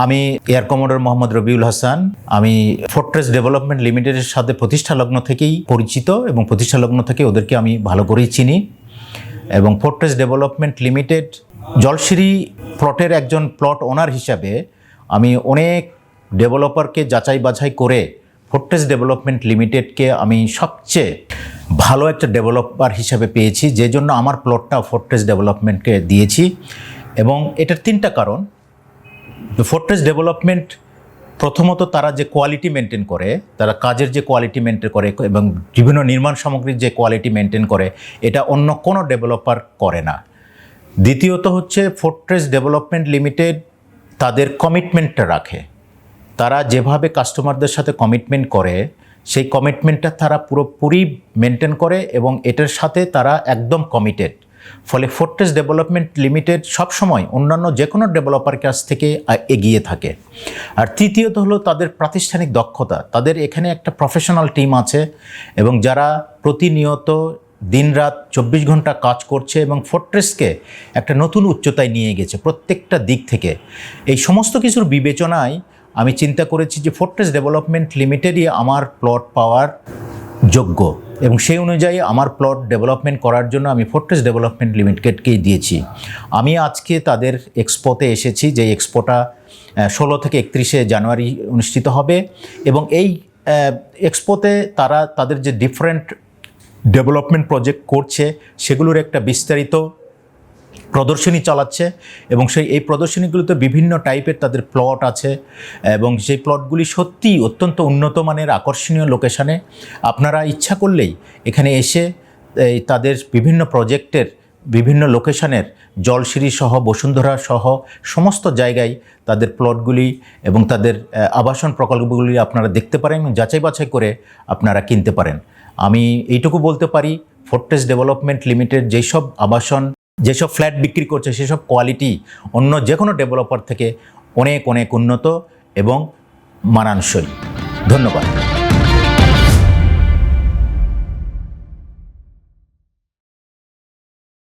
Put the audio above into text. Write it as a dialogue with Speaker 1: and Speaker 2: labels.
Speaker 1: আমি air commodore Mohammad Rabiul Hasan. আমি fortress development লিমিটেডের সাথে প্রতিষ্ঠা লগ্ন থেকেই পরিচিত এবং প্রতিষ্ঠা লগ্ন থেকে ওদেরকে আমি ভালো করেই চিনি। এবং ফোর্ট্রেস ডেভেলপমেন্ট লিমিটেড জলশিরি প্লটের একজন প্লট ওনার হিসাবে আমি অনেক ডেভেলপারকে যাচাই বাছাই করে ফোর্ট্রেস ডেভেলপমেন্ট লিমিটেডকে আমি সবচেয়ে ভালো একটা ডেভেলপার হিসাবে পেয়েছি, যে জন্য আমার প্লটটা ফোর্ট্রেস ডেভেলপমেন্টকে দিয়েছি। এবং এটার তিনটা কারণ। ফোর্ট্রেস ডেভেলপমেন্ট প্রথমত তারা যে কোয়ালিটি মেনটেন করে, তারা কাজের যে কোয়ালিটি মেনটেন করে এবং বিভিন্ন নির্মাণ সামগ্রীর যে কোয়ালিটি মেনটেন করে, এটা অন্য কোনো ডেভেলপার করে না। দ্বিতীয়ত হচ্ছে ফোর্ট্রেস ডেভেলপমেন্ট লিমিটেড তাদের কমিটমেন্টটা রাখে। তারা যেভাবে কাস্টমারদের সাথে কমিটমেন্ট করে সেই কমিটমেন্টটা তারা পুরোপুরি মেনটেন করে এবং এটার সাথে তারা একদম কমিটেড। ফলে ফোর্ট্রেস ডেভেলপমেন্ট লিমিটেড সবসময় অন্যান্য যে কোনো ডেভেলপার কাছ থেকে এগিয়ে থাকে। আর তৃতীয়ত হলো তাদের প্রাতিষ্ঠানিক দক্ষতা। তাদের এখানে একটা প্রফেশনাল টিম আছে এবং যারা প্রতিনিয়ত দিনরাত 24 ঘন্টা কাজ করছে এবং ফোর্ট্রেসকে একটা নতুন উচ্চতায় নিয়ে গেছে প্রত্যেকটা দিক থেকে। এই সমস্ত কিছুর বিবেচনায় আমি চিন্তা করেছি যে ফোর্ট্রেস ডেভেলপমেন্ট লিমিটেডই আমার প্লট পাওয়ার যোগ্য এবং সেই অনুযায়ী আমার প্লট ডেভেলপমেন্ট করার জন্য আমি ফোর্ট্রেস ডেভেলপমেন্ট লিমিটেডকেই দিয়েছি। আমি আজকে তাদের এক্সপোতে এসেছি, যে এক্সপোটা 16 থেকে 31শে জানুয়ারি অনুষ্ঠিত হবে এবং এই এক্সপোতে তারা তাদের যে ডিফারেন্ট ডেভেলপমেন্ট প্রজেক্ট করছে সেগুলোর একটা বিস্তারিত প্রদর্শনী চালাচ্ছে এবং এই প্রদর্শনীগুলোতে বিভিন্ন টাইপের তাদের প্লট আছে এবং সেই প্লটগুলি সত্যিই অত্যন্ত উন্নত মানের আকর্ষণীয় লোকেশানে। আপনারা ইচ্ছা করলেই এখানে এসে তাদের বিভিন্ন প্রজেক্টের বিভিন্ন লোকেশানের জলশিরি সহ বসুন্ধরা সহ সমস্ত জায়গায় তাদের প্লটগুলি এবং তাদের আবাসন প্রকল্পগুলি আপনারা দেখতে পারেন এবং যাচাই বাছাই করে আপনারা কিনতে পারেন। আমি এইটুকু বলতে পারি, ফোর্ট্রেস ডেভেলপমেন্ট লিমিটেড যেসব আবাসন যেসব ফ্ল্যাট বিক্রি করছে সেসব কোয়ালিটি অন্য যে কোনো ডেভেলপার থেকে অনেক অনেক উন্নত এবং মানানসই। ধন্যবাদ।